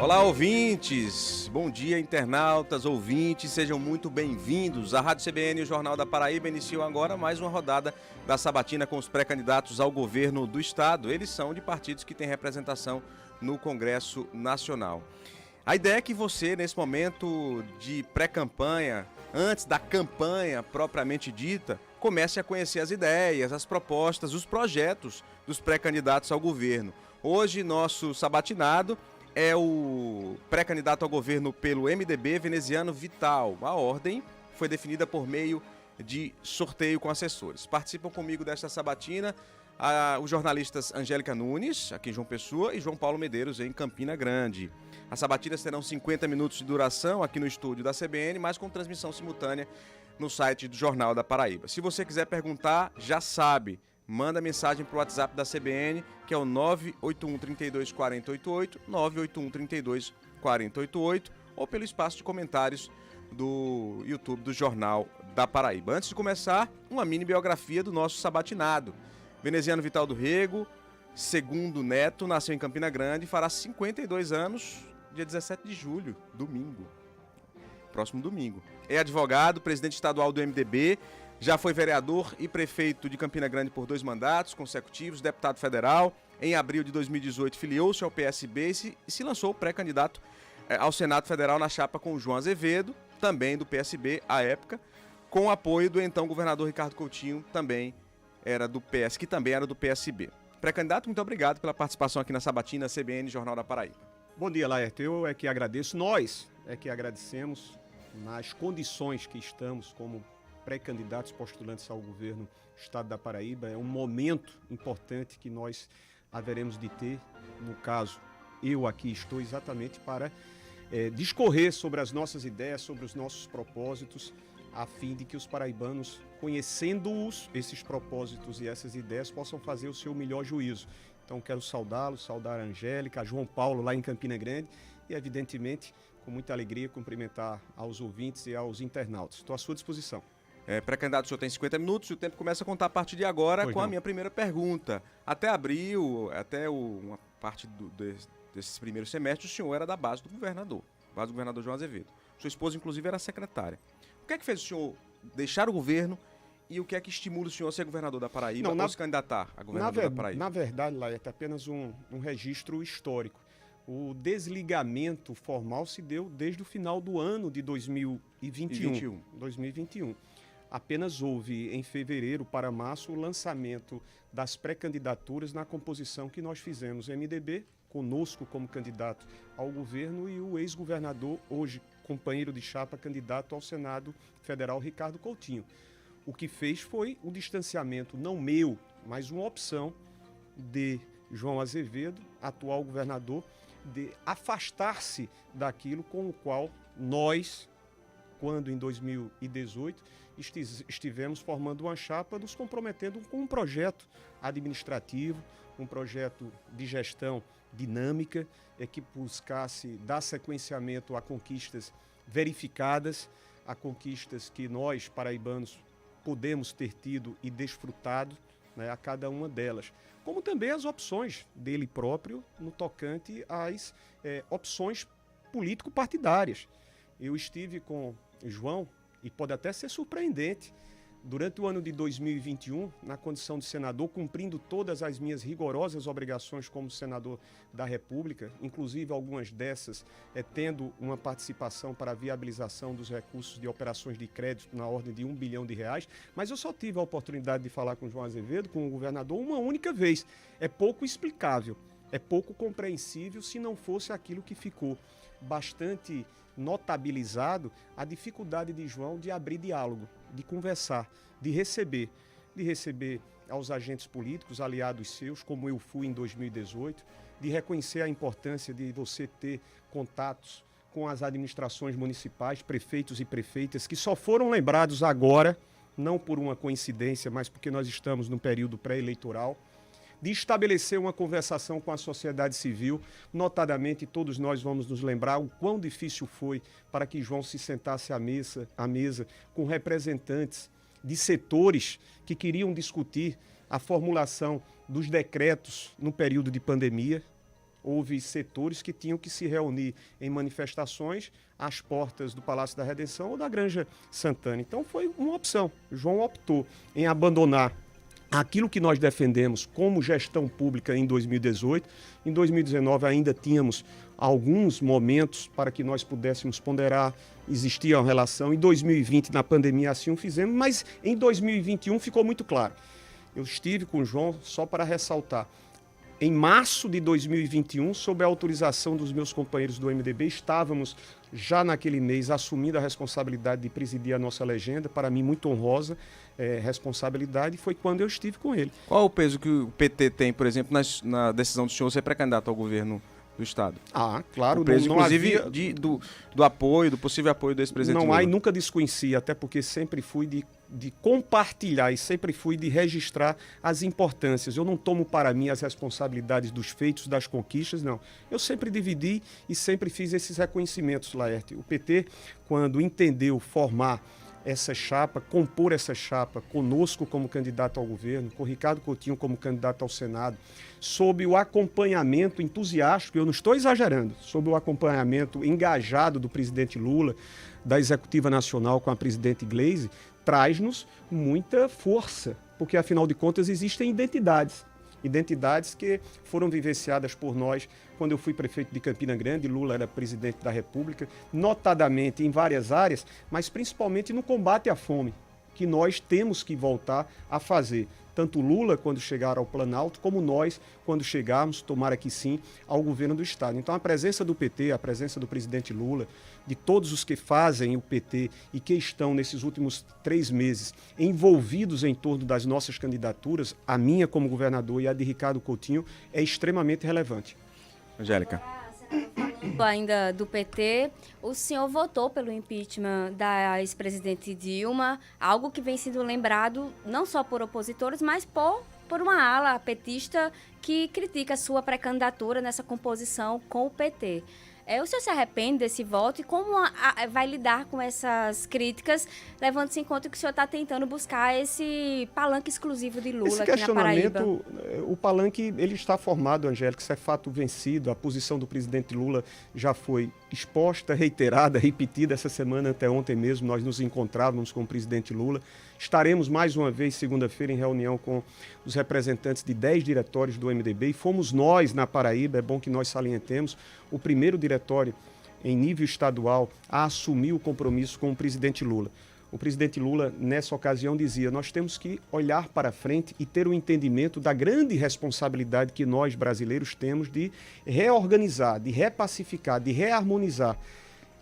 Olá, ouvintes! Bom dia, internautas, ouvintes, sejam muito bem-vindos. A Rádio CBN e o Jornal da Paraíba iniciam agora mais uma rodada da sabatina com os pré-candidatos ao governo do estado. Eles são de partidos que têm representação no Congresso Nacional. A ideia é que você, nesse momento de pré-campanha, antes da campanha propriamente dita, comece a conhecer as ideias, as propostas, os projetos dos pré-candidatos ao governo. Hoje, nosso sabatinado é o pré-candidato ao governo pelo MDB, Veneziano Vital. A ordem foi definida por meio de sorteio com assessores. Participam comigo desta sabatina os jornalistas Angélica Nunes, aqui em João Pessoa, e João Paulo Medeiros, em Campina Grande. As sabatinas terão 50 minutos de duração aqui no estúdio da CBN, mas com transmissão simultânea no site do Jornal da Paraíba. Se você quiser perguntar, já sabe, manda mensagem para o WhatsApp da CBN, que é o 981 32 4088, 981 32 4088, ou pelo espaço de comentários do YouTube do Jornal da Paraíba. Antes de começar, uma mini biografia do nosso sabatinado. Veneziano Vital do Rego, segundo neto, nasceu em Campina Grande e fará 52 anos, dia 17 de julho, domingo. Próximo domingo. É advogado, presidente estadual do MDB, já foi vereador e prefeito de Campina Grande por 2 mandatos consecutivos, deputado federal. Em abril de 2018, filiou-se ao PSB e se lançou pré-candidato ao Senado Federal na chapa com o João Azevedo, também do PSB à época, com o apoio do então governador Ricardo Coutinho, que também era do PSB. Pré-candidato, muito obrigado pela participação aqui na sabatina CBN Jornal da Paraíba. Bom dia, Laerte. Eu é que agradeço. Nós é que agradecemos nas condições que estamos como pré-candidatos postulantes ao governo do estado da Paraíba. É um momento importante que nós haveremos de ter. No caso, eu aqui estou exatamente para discorrer sobre as nossas ideias, sobre os nossos propósitos, a fim de que os paraibanos, conhecendo-os, esses propósitos e essas ideias, possam fazer o seu melhor juízo. Então quero saudá-los, saudar a Angélica, a João Paulo lá em Campina Grande e, evidentemente, com muita alegria, cumprimentar aos ouvintes e aos internautas. Estou à sua disposição. Pré-candidato, o senhor tem 50 minutos e o tempo começa a contar a partir de agora a minha primeira pergunta. Até abril, uma parte desses primeiros semestres, o senhor era da base do governador João Azevedo. Sua esposa, inclusive, era secretária. O que é que fez o senhor deixar o governo e o que é que estimula o senhor a ser governador da Paraíba ou se candidatar a governador da Paraíba? Na verdade, Laerte, é apenas um registro histórico. O desligamento formal se deu desde o final do ano de 2021. Apenas houve, em fevereiro para março, o lançamento das pré-candidaturas na composição que nós fizemos. MDB, conosco como candidato ao governo, e o ex-governador, hoje companheiro de chapa, candidato ao Senado Federal, Ricardo Coutinho. O que fez foi um distanciamento, não meu, mas uma opção de João Azevedo, atual governador, de afastar-se daquilo com o qual nós, quando em 2018 estivemos formando uma chapa, nos comprometendo com um projeto administrativo, um projeto de gestão dinâmica, que buscasse dar sequenciamento a conquistas verificadas, a conquistas que nós, paraibanos, podemos ter tido e desfrutado, né, a cada uma delas. Como também as opções dele próprio no tocante às opções político-partidárias. Eu estive com João, e pode até ser surpreendente, durante o ano de 2021, na condição de senador, cumprindo todas as minhas rigorosas obrigações como senador da República, inclusive algumas dessas tendo uma participação para a viabilização dos recursos de operações de crédito na ordem de R$1 bilhão, mas eu só tive a oportunidade de falar com João Azevedo, com o governador, uma única vez. É pouco explicável, é pouco compreensível se não fosse aquilo que ficou bastante notabilizado, a dificuldade de João de abrir diálogo, de conversar, de receber aos agentes políticos, aliados seus, como eu fui em 2018, de reconhecer a importância de você ter contatos com as administrações municipais, prefeitos e prefeitas, que só foram lembrados agora, não por uma coincidência, mas porque nós estamos num período pré-eleitoral, de estabelecer uma conversação com a sociedade civil. Notadamente, todos nós vamos nos lembrar o quão difícil foi para que João se sentasse à mesa com representantes de setores que queriam discutir a formulação dos decretos no período de pandemia. houve setores que tinham que se reunir em manifestações às portas do Palácio da Redenção ou da Granja Santana. Então foi uma opção. João optou em abandonar aquilo que nós defendemos como gestão pública em 2018. Em 2019 ainda tínhamos alguns momentos para que nós pudéssemos ponderar, existia uma relação. Em 2020, na pandemia, assim o fizemos, mas em 2021 ficou muito claro. Eu estive com o João, só para ressaltar, em março de 2021, sob a autorização dos meus companheiros do MDB, estávamos já naquele mês assumindo a responsabilidade de presidir a nossa legenda, para mim muito honrosa responsabilidade, foi quando eu estive com ele. Qual o peso que o PT tem, por exemplo, na decisão do senhor ser pré-candidato ao governo do Estado? Ah, claro. O peso, não inclusive, havia... do apoio, do possível apoio desse presidente Não Lula. há e nunca desconheci, até porque sempre fui de compartilhar e sempre fui de registrar as importâncias. Eu não tomo para mim as responsabilidades dos feitos, das conquistas, não. Eu sempre dividi e sempre fiz esses reconhecimentos, Laerte. O PT, quando entendeu formar essa chapa, compor essa chapa conosco como candidato ao governo, com Ricardo Coutinho como candidato ao Senado, sob o acompanhamento entusiástico, eu não estou exagerando, sob o acompanhamento engajado do presidente Lula, da Executiva Nacional com a presidente Gleisi, traz-nos muita força, porque afinal de contas existem identidades que foram vivenciadas por nós quando eu fui prefeito de Campina Grande, Lula era presidente da República, notadamente em várias áreas, mas principalmente no combate à fome, que nós temos que voltar a fazer. Tanto Lula, quando chegar ao Planalto, como nós, quando chegarmos, tomara que sim, ao governo do Estado. Então, a presença do PT, a presença do presidente Lula, de todos os que fazem o PT e que estão, nesses últimos 3 meses, envolvidos em torno das nossas candidaturas, a minha como governador e a de Ricardo Coutinho, é extremamente relevante. Angélica. Ainda do PT, o senhor votou pelo impeachment da ex-presidente Dilma, algo que vem sendo lembrado não só por opositores, mas por uma ala petista que critica a sua pré-candidatura nessa composição com o PT. O senhor se arrepende desse voto e como vai lidar com essas críticas, levando-se em conta que o senhor está tentando buscar esse palanque exclusivo de Lula aqui na Paraíba? O palanque ele está formado, Angélica, isso é fato vencido. A posição do presidente Lula já foi exposta, reiterada, repetida essa semana, até ontem mesmo nós nos encontrávamos com o presidente Lula. Estaremos mais uma vez segunda-feira em reunião com os representantes de 10 diretórios do MDB e fomos nós na Paraíba, é bom que nós salientemos, o primeiro diretório em nível estadual a assumir o compromisso com o presidente Lula. O presidente Lula, nessa ocasião, dizia: nós temos que olhar para frente e ter o entendimento da grande responsabilidade que nós, brasileiros, temos de reorganizar, de repacificar, de reharmonizar.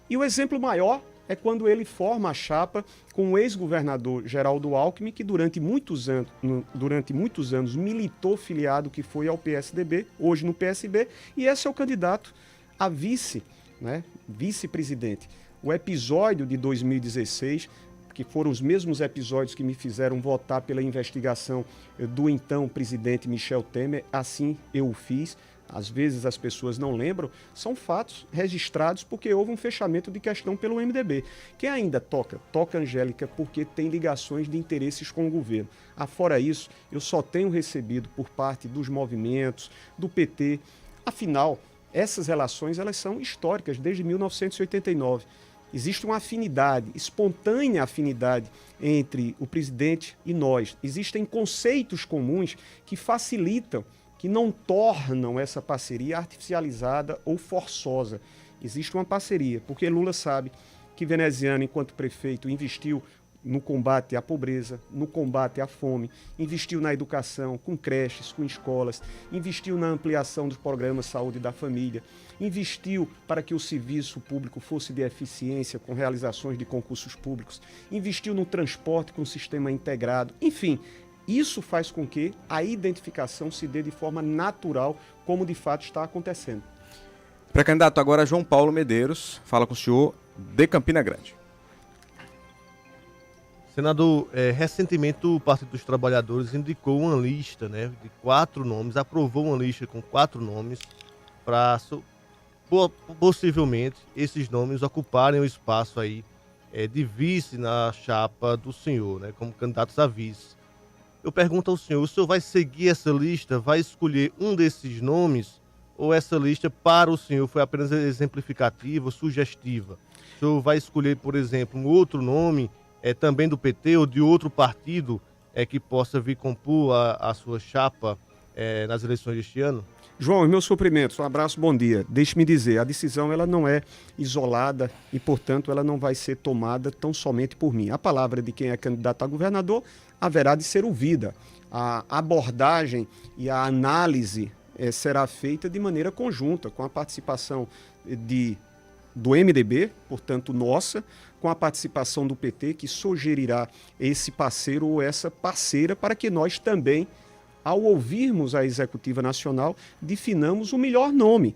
E o exemplo maior é quando ele forma a chapa com o ex-governador Geraldo Alckmin, que durante muitos anos militou filiado, que foi ao PSDB, hoje no PSB, e esse é o candidato a vice-presidente. O episódio de 2016, que foram os mesmos episódios que me fizeram votar pela investigação do então presidente Michel Temer, assim eu o fiz. Às vezes as pessoas não lembram, são fatos registrados porque houve um fechamento de questão pelo MDB. Quem ainda toca Angélica, porque tem ligações de interesses com o governo. Afora isso, eu só tenho recebido por parte dos movimentos, do PT. Afinal, essas relações elas são históricas, desde 1989. Existe uma afinidade, espontânea afinidade entre o presidente e nós. Existem conceitos comuns que facilitam, que não tornam essa parceria artificializada ou forçosa. Existe uma parceria, porque Lula sabe que Veneziano, enquanto prefeito, investiu no combate à pobreza, no combate à fome, investiu na educação, com creches, com escolas, investiu na ampliação dos programas de saúde da família, investiu para que o serviço público fosse de eficiência, com realizações de concursos públicos, investiu no transporte com sistema integrado, enfim. Isso faz com que a identificação se dê de forma natural, como de fato está acontecendo. Pré-candidato agora João Paulo Medeiros, fala com o senhor de Campina Grande. Senador, recentemente o Partido dos Trabalhadores indicou uma lista, de 4 nomes, aprovou uma lista com 4 nomes para possivelmente esses nomes ocuparem o espaço aí de vice na chapa do senhor, como candidatos a vice. Eu pergunto ao senhor, o senhor vai seguir essa lista, vai escolher um desses nomes ou essa lista para o senhor foi apenas exemplificativa, sugestiva? O senhor vai escolher, por exemplo, um outro nome também do PT ou de outro partido que possa vir compor a sua chapa nas eleições deste ano? João, meus cumprimentos, um abraço, bom dia. Deixe-me dizer, a decisão ela não é isolada e, portanto, ela não vai ser tomada tão somente por mim. A palavra de quem é candidato a governador haverá de ser ouvida. A abordagem e a análise será feita de maneira conjunta, com a participação do MDB, portanto nossa, com a participação do PT, que sugerirá esse parceiro ou essa parceira para que nós também, ao ouvirmos a Executiva Nacional, definamos o melhor nome.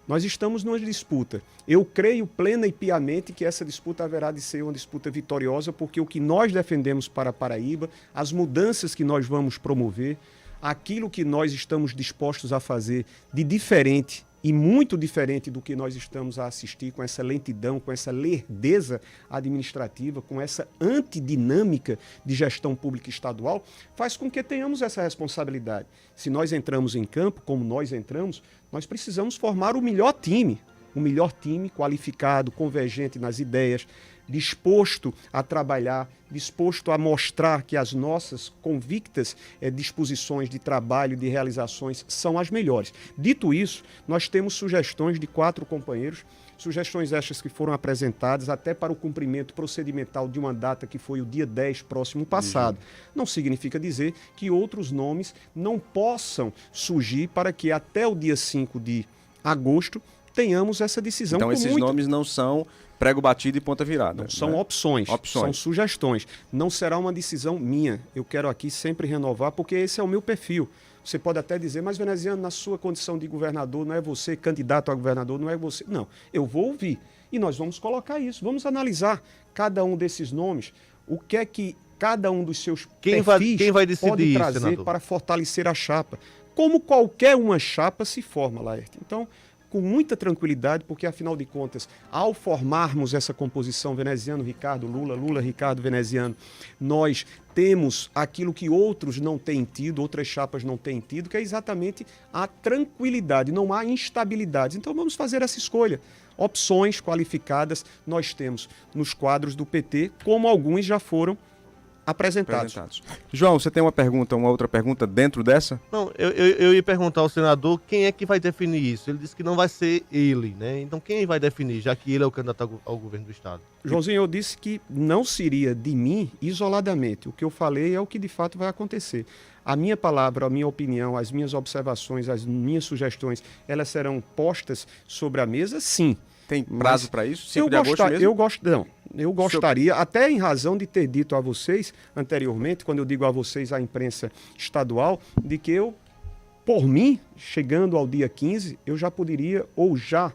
Nós estamos numa disputa. Eu creio plena e piamente que essa disputa haverá de ser uma disputa vitoriosa, porque o que nós defendemos para a Paraíba, as mudanças que nós vamos promover, aquilo que nós estamos dispostos a fazer de diferente e muito diferente do que nós estamos a assistir, com essa lentidão, com essa lerdeza administrativa, com essa antidinâmica de gestão pública estadual, faz com que tenhamos essa responsabilidade. Se nós entramos em campo, como nós entramos, nós precisamos formar o melhor time qualificado, convergente nas ideias, disposto a trabalhar, disposto a mostrar que as nossas convictas disposições de trabalho, de realizações, são as melhores. Dito isso, nós temos sugestões de 4 companheiros, sugestões estas que foram apresentadas até para o cumprimento procedimental de uma data que foi o dia 10 próximo passado. Não significa dizer que outros nomes não possam surgir para que até o dia 5 de agosto tenhamos essa decisão. Então esses nomes não são prego batido e ponta virada. Não, são opções, são sugestões. Não será uma decisão minha. Eu quero aqui sempre renovar, porque esse é o meu perfil. Você pode até dizer, mas Veneziano, na sua condição de governador, não é você candidato a governador, não é você. Não, eu vou ouvir. E nós vamos colocar isso. Vamos analisar cada um desses nomes, o que é que cada um dos seus perfis quem vai decidir pode trazer, senador, para fortalecer a chapa. Como qualquer uma chapa se forma, Laerte. Então, com muita tranquilidade, porque, afinal de contas, ao formarmos essa composição Veneziano, Ricardo, Lula, Lula, Ricardo, Veneziano, nós temos aquilo que outros não têm tido, outras chapas não têm tido, que é exatamente a tranquilidade, não há instabilidade. Então, vamos fazer essa escolha. Opções qualificadas nós temos nos quadros do PT, como alguns já foram apresentados. João, você tem uma outra pergunta dentro dessa? Não, eu ia perguntar ao senador quem é que vai definir isso. Ele disse que não vai ser ele, né? Então quem vai definir, já que ele é o candidato ao governo do estado? Joãozinho, eu disse que não seria de mim isoladamente. O que eu falei é o que de fato vai acontecer. A minha palavra, a minha opinião, as minhas observações, as minhas sugestões, elas serão postas sobre a mesa, sim. Tem prazo para isso? 5 de agosto mesmo? Eu gostaria, até em razão de ter dito a vocês anteriormente, quando eu digo a vocês, à imprensa estadual, de que eu, por mim, chegando ao dia 15, eu já poderia, ou já,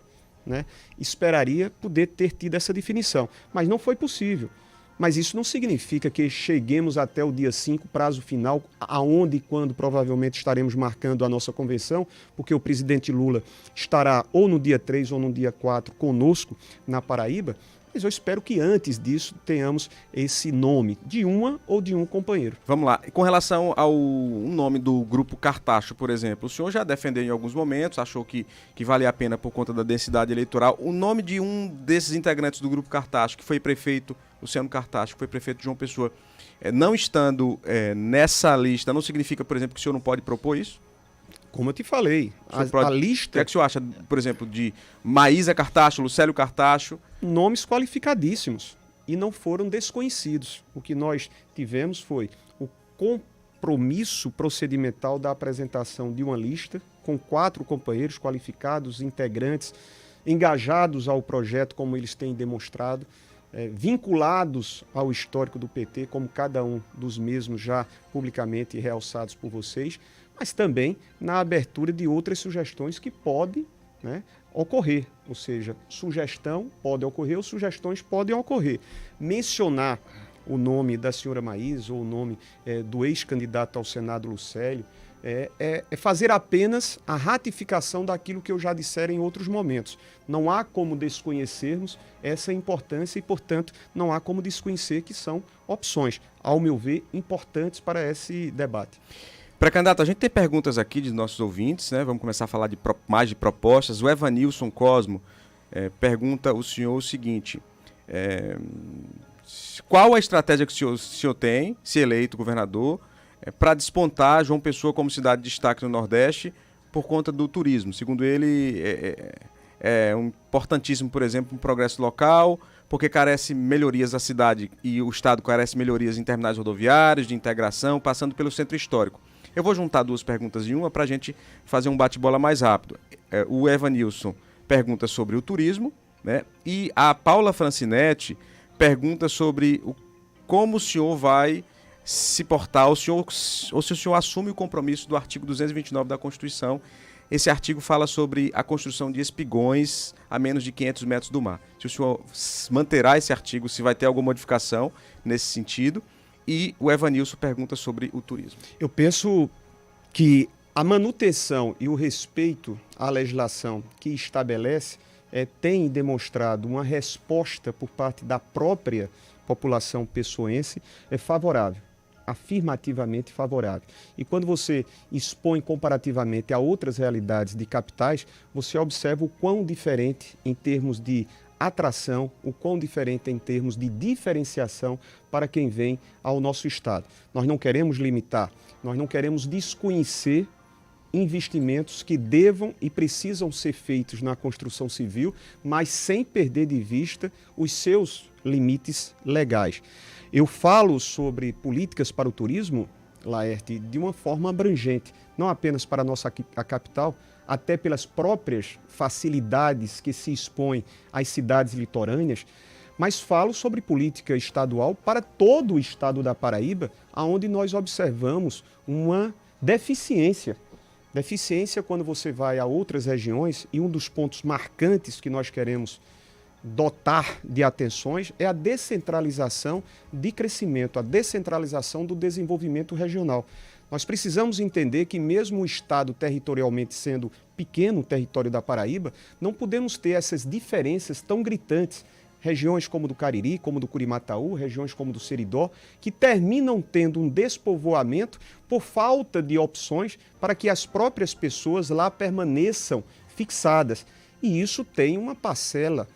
esperaria poder ter tido essa definição. Mas não foi possível. Mas isso não significa que cheguemos até o dia 5, prazo final, aonde e quando provavelmente estaremos marcando a nossa convenção, porque o presidente Lula estará ou no dia 3 ou no dia 4 conosco na Paraíba, mas eu espero que antes disso tenhamos esse nome de uma ou de um companheiro. Vamos lá. Com relação ao nome do Grupo Cartacho, por exemplo, o senhor já defendeu em alguns momentos, achou que valia a pena por conta da densidade eleitoral. O nome de um desses integrantes do Grupo Cartacho, que foi prefeito, Luciano Cartacho, que foi prefeito de João Pessoa, não estando nessa lista, não significa, por exemplo, que o senhor não pode propor isso? Como eu te falei, a lista... O que é que o senhor acha, por exemplo, de Maísa Cartacho, Lucélio Cartacho? Nomes qualificadíssimos e não foram desconhecidos. O que nós tivemos foi o compromisso procedimental da apresentação de uma lista com 4 companheiros qualificados, integrantes, engajados ao projeto, como eles têm demonstrado, vinculados ao histórico do PT, como cada um dos mesmos já publicamente realçados por vocês, mas também na abertura de outras sugestões que podem ocorrer. Ou seja, sugestão pode ocorrer ou sugestões podem ocorrer. Mencionar o nome da senhora Maísa ou o nome do ex-candidato ao Senado, Lucélio, é fazer apenas a ratificação daquilo que eu já dissera em outros momentos. Não há como desconhecermos essa importância e, portanto, não há como desconhecer que são opções, ao meu ver, importantes para esse debate. Pré-candidato, a gente tem perguntas aqui de nossos ouvintes, né? Vamos começar a falar mais de propostas. O Evanilson Cosmo pergunta ao senhor o seguinte: qual a estratégia que o senhor tem, se eleito governador, para despontar João Pessoa como cidade de destaque no Nordeste por conta do turismo? Segundo ele, é importantíssimo, por exemplo, um progresso local, porque carece melhorias a cidade e o Estado carece melhorias em terminais rodoviários, de integração, passando pelo centro histórico. Eu vou juntar duas perguntas em uma para a gente fazer um bate-bola mais rápido. O Evanilson pergunta sobre o turismo, né? E a Paula Francinetti pergunta sobre como o senhor vai se portar, ou se o senhor assume o compromisso do artigo 229 da Constituição. Esse artigo fala sobre a construção de espigões a menos de 500 metros do mar. Se o senhor manterá esse artigo, se vai ter alguma modificação nesse sentido. E o Evanilson pergunta sobre o turismo. Eu penso que a manutenção e o respeito à legislação que estabelece tem demonstrado uma resposta por parte da própria população pessoense favorável, afirmativamente favorável. E quando você expõe comparativamente a outras realidades de capitais, você observa o quão diferente em termos de atração, o quão diferente em termos de diferenciação para quem vem ao nosso estado. Nós não queremos limitar, nós não queremos desconhecer investimentos que devam e precisam ser feitos na construção civil, mas sem perder de vista os seus limites legais. Eu falo sobre políticas para o turismo, Laerte, de uma forma abrangente, não apenas para a capital, até pelas próprias facilidades que se expõem às cidades litorâneas, mas falo sobre política estadual para todo o estado da Paraíba, onde nós observamos uma deficiência. Deficiência quando você vai a outras regiões, e um dos pontos marcantes que nós queremos dotar de atenções é a descentralização de crescimento, a descentralização do desenvolvimento regional. Nós precisamos entender que mesmo o estado territorialmente sendo pequeno, o território da Paraíba, não podemos ter essas diferenças tão gritantes. Regiões como do Cariri, como do Curimataú, regiões como do Seridó, que terminam tendo um despovoamento por falta de opções para que as próprias pessoas lá permaneçam fixadas. E isso tem uma parcela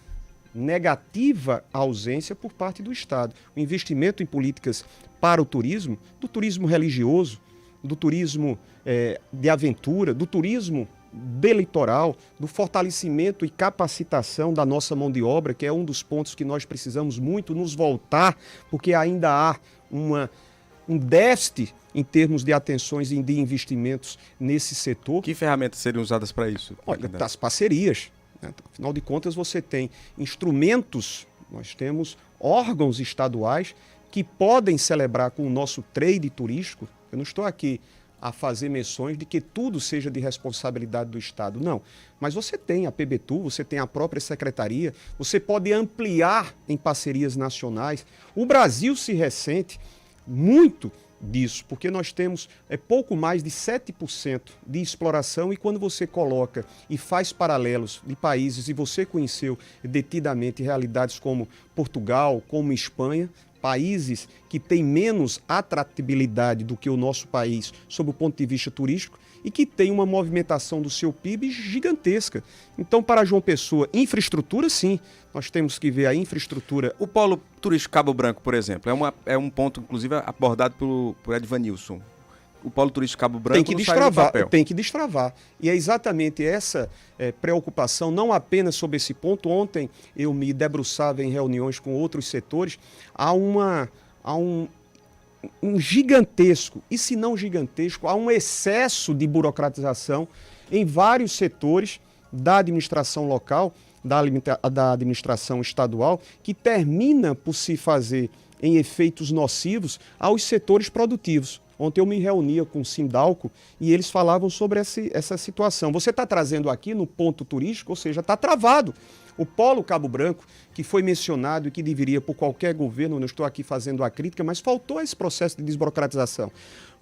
negativa à ausência por parte do Estado. O investimento em políticas para o turismo, do turismo religioso, do turismo de aventura, do turismo de litoral, do fortalecimento e capacitação da nossa mão de obra, que é um dos pontos que nós precisamos muito nos voltar, porque ainda há um déficit em termos de atenções e de investimentos nesse setor. Que ferramentas seriam usadas para isso? Olha, das parcerias. Né? Afinal de contas, você tem instrumentos, nós temos órgãos estaduais que podem celebrar com o nosso trade turístico. Eu não estou aqui a fazer menções de que tudo seja de responsabilidade do Estado, não. Mas você tem a PBTU, você tem a própria secretaria, você pode ampliar em parcerias nacionais. O Brasil se ressente muito disso, porque nós temos pouco mais de 7% de exploração, e quando você coloca e faz paralelos de países, e você conheceu detidamente realidades como Portugal, como Espanha, países que têm menos atratividade do que o nosso país sob o ponto de vista turístico e que tem uma movimentação do seu PIB gigantesca. Então, para João Pessoa, infraestrutura, sim, nós temos que ver a infraestrutura. O polo turístico Cabo Branco, por exemplo, é um ponto, inclusive, abordado por Edvanilson. O polo turístico Cabo Branco tem que destravar. E é exatamente essa preocupação, não apenas sobre esse ponto. Ontem eu me debruçava em reuniões com outros setores. Há um gigantesco, e se não gigantesco, há um excesso de burocratização em vários setores da administração local, da administração estadual, que termina por se fazer em efeitos nocivos aos setores produtivos. Ontem eu me reunia com o Sindalco e eles falavam sobre essa situação. Você está trazendo aqui no ponto turístico, ou seja, está travado. O Polo Cabo Branco, que foi mencionado e que deveria por qualquer governo, não estou aqui fazendo a crítica, mas faltou esse processo de desburocratização.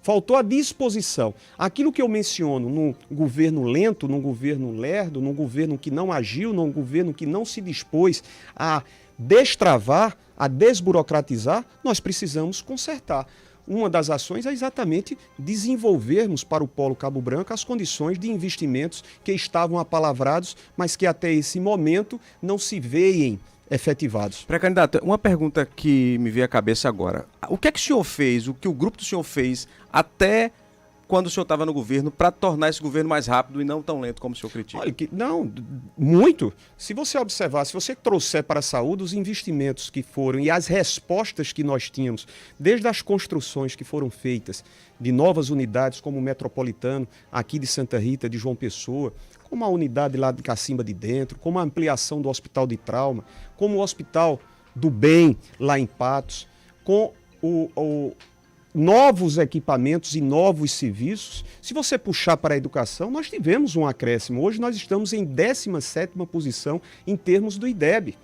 Faltou a disposição. Aquilo que eu menciono num governo lento, num governo lerdo, num governo que não agiu, num governo que não se dispôs a destravar, a desburocratizar, nós precisamos consertar. uma das ações é exatamente desenvolvermos para o Polo Cabo Branco as condições de investimentos que estavam apalavrados, mas que até esse momento não se veem efetivados. Pré-candidato, uma pergunta que me veio à cabeça agora. O que é que o senhor fez, o que o grupo do senhor fez até quando o senhor estava no governo para tornar esse governo mais rápido e não tão lento como o senhor critica? Olha, não, muito. Se você observar, se você trouxer para a saúde os investimentos que foram e as respostas que nós tínhamos, desde as construções que foram feitas de novas unidades como o Metropolitano, aqui de Santa Rita, de João Pessoa, como a unidade lá de Cacimba de Dentro, como a ampliação do Hospital de Trauma, como o Hospital do Bem, lá em Patos, com novos equipamentos e novos serviços. Se você puxar para a educação, nós tivemos um acréscimo. Hoje nós estamos em 17ª posição em termos do IDEB.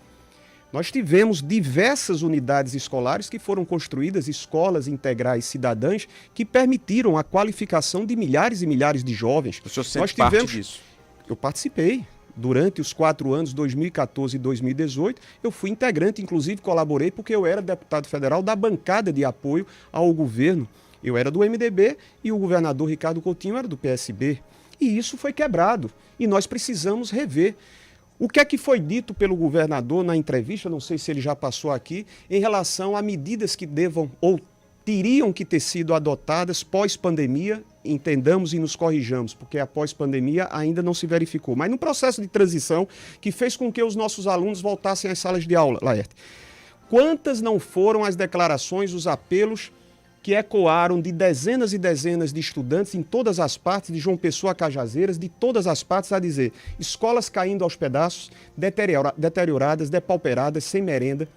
Nós tivemos diversas unidades escolares que foram construídas, escolas integrais cidadãs, que permitiram a qualificação de milhares e milhares de jovens. O senhor sempre parte disso? Eu participei. Durante os 4 anos, 2014 e 2018, eu fui integrante, inclusive colaborei porque eu era deputado federal da bancada de apoio ao governo. Eu era do MDB e o governador Ricardo Coutinho era do PSB. E isso foi quebrado e nós precisamos rever. O que é que foi dito pelo governador na entrevista, não sei se ele já passou aqui, em relação a medidas que devam ou teriam que ter sido adotadas pós-pandemia, entendamos e nos corrijamos, porque a pós-pandemia ainda não se verificou. Mas no processo de transição que fez com que os nossos alunos voltassem às salas de aula, Laerte, quantas não foram as declarações, os apelos que ecoaram de dezenas e dezenas de estudantes em todas as partes, de João Pessoa a Cajazeiras, de todas as partes, a dizer, escolas caindo aos pedaços, deterioradas, depauperadas, sem merenda,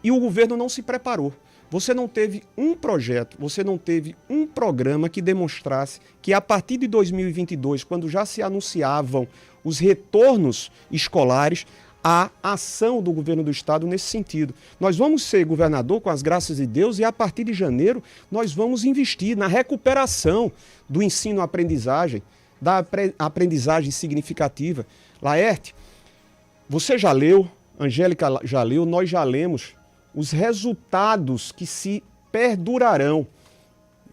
e o governo não se preparou. Você não teve um projeto, você não teve um programa que demonstrasse que a partir de 2022, quando já se anunciavam os retornos escolares, a ação do governo do estado nesse sentido. Nós vamos ser governador com as graças de Deus e a partir de janeiro nós vamos investir na recuperação do ensino-aprendizagem, da aprendizagem significativa. Laerte, você já leu, Angélica já leu, nós já lemos os resultados que se perdurarão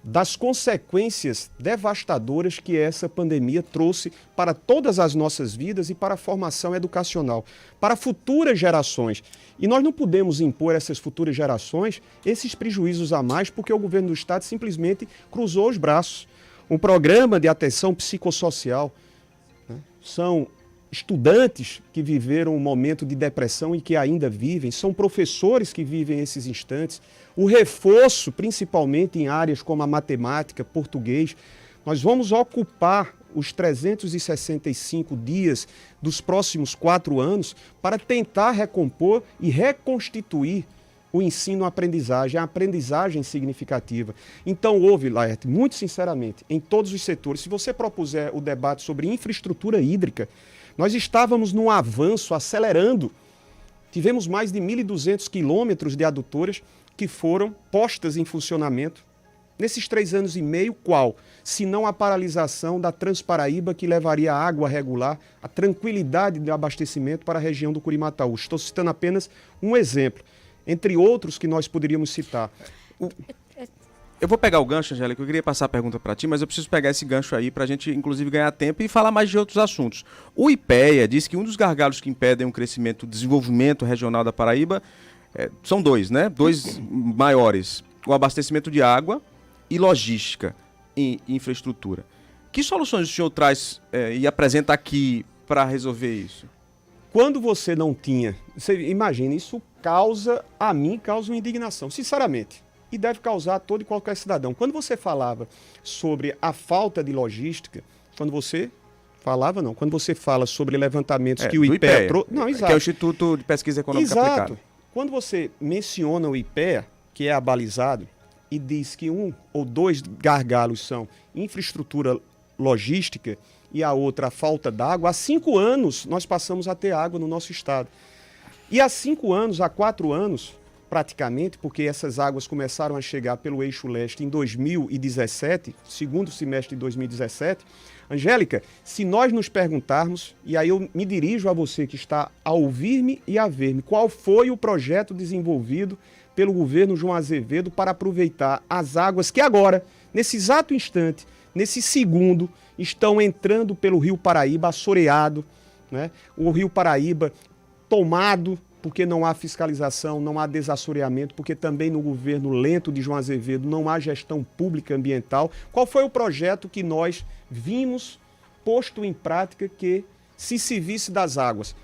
das consequências devastadoras que essa pandemia trouxe para todas as nossas vidas e para a formação educacional, para futuras gerações. E nós não podemos impor a essas futuras gerações esses prejuízos a mais porque o governo do estado simplesmente cruzou os braços. Um programa de atenção psicossocial, né? São estudantes que viveram um momento de depressão e que ainda vivem, são professores que vivem esses instantes, o reforço, principalmente em áreas como a matemática, português. Nós vamos ocupar os 365 dias dos próximos 4 anos para tentar recompor e reconstituir o ensino-aprendizagem, a aprendizagem significativa. Então houve, Laerte, muito sinceramente, em todos os setores, se você propuser o debate sobre infraestrutura hídrica, nós estávamos num avanço, acelerando. Tivemos mais de 1.200 quilômetros de adutoras que foram postas em funcionamento. Nesses 3 anos e meio, qual? Se não a paralisação da Transparaíba, que levaria água regular, a tranquilidade de abastecimento para a região do Curimataú. Estou citando apenas um exemplo, entre outros que nós poderíamos citar. Eu vou pegar o gancho, Angélica, eu queria passar a pergunta para ti, mas eu preciso pegar esse gancho aí para a gente, inclusive, ganhar tempo e falar mais de outros assuntos. O IPEA diz que um dos gargalos que impedem o crescimento, o desenvolvimento regional da Paraíba são 2, né? 2 maiores, o abastecimento de água e logística e infraestrutura. Que soluções o senhor traz e apresenta aqui para resolver isso? Quando você não tinha, você imagina, isso causa uma indignação, sinceramente. E deve causar a todo e qualquer cidadão. Quando você falava sobre a falta de logística, quando você fala sobre levantamentos que o IPEA trouxe... Não, exato. Que é o Instituto de Pesquisa Econômica Aplicada. Exato. Quando você menciona o IPEA, que é abalizado, e diz que 1 ou 2 gargalos são infraestrutura logística e a outra a falta d'água, há 5 anos nós passamos a ter água no nosso estado. E há 5 anos, há 4 anos... praticamente, porque essas águas começaram a chegar pelo eixo leste em 2017, segundo semestre de 2017. Angélica, se nós nos perguntarmos, e aí eu me dirijo a você que está a ouvir-me e a ver-me, qual foi o projeto desenvolvido pelo governo João Azevedo para aproveitar as águas que agora, nesse exato instante, nesse segundo, estão entrando pelo Rio Paraíba assoreado, né? O Rio Paraíba tomado, porque não há fiscalização, não há desassoreamento, porque também no governo lento de João Azevedo não há gestão pública ambiental. Qual foi o projeto que nós vimos posto em prática que se servisse das águas?